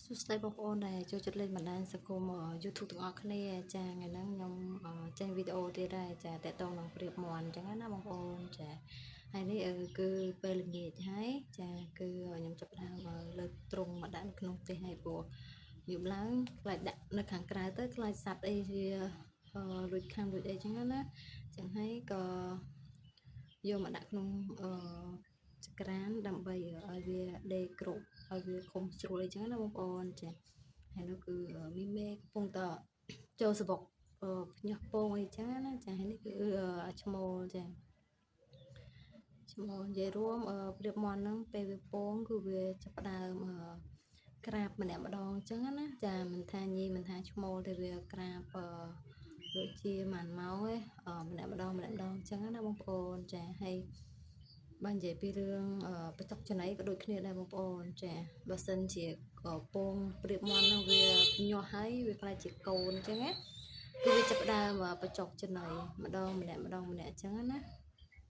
សួស្តីបងប្អូនដែលចូលចិត្តលេងបណ្ដាញសង្គម YouTube ទាំងអស់គ្នាចាថ្ងៃហ្នឹងខ្ញុំចេញវីដេអូទៀតដែរចាតកតងនឹងប្រៀបមន់អញ្ចឹងណាបងប្អូនចាហើយនេះគឺពេលល្ងាចហើយចាគឺខ្ញុំចាប់ផ្ដើមលើកទ្រុងមកដាក់នៅក្នុងផ្ទះហើយព្រោះយប់ឡើងខ្លាចដាក់នៅខាងក្រៅទៅខ្លាចសត្វអីវាលួចខាំលួចអីអញ្ចឹងណាអញ្ចឹងហើយក៏យកមកដាក់ក្នុងចក្រានដើម្បីឲ្យវាដេកគ្រប់ឲ្យវាខុំជ្រួលអីចឹងណាបងប្អូនចាហើយនោះគឺមីមេកំពុងតចូលសបុកភ្ញាស់ពងអីចឹងណាចាហើយនេះគឺឈ្មោលចាឈ្មោលនិយាយរួមប្រៀបមន់ហ្នឹងពេលវាពងគឺវាចាប់ផ្ដើមក្រាបម្នាក់ម្ដងចឹងណាចាមិនថាញីមិនថាឈ្មោលទេវាក្រាបដូចជាម៉ានម៉ោងឯម្នាក់ម្ដងចឹងណាបងប្អូនចាហើយបើនិយាយពីរឿងបច្ចុកចំណៃក៏ដូចគ្នាដែរបងប្អូនចាបើសិនជាពងប្រៀបមន់ហ្នឹងវាញាស់ហើយវាខ្លាចជាកូនអញ្ចឹងណាគឺវាចាប់ផ្ដើមបច្ចុកចំណៃម្ដងម្នាក់អញ្ចឹងណា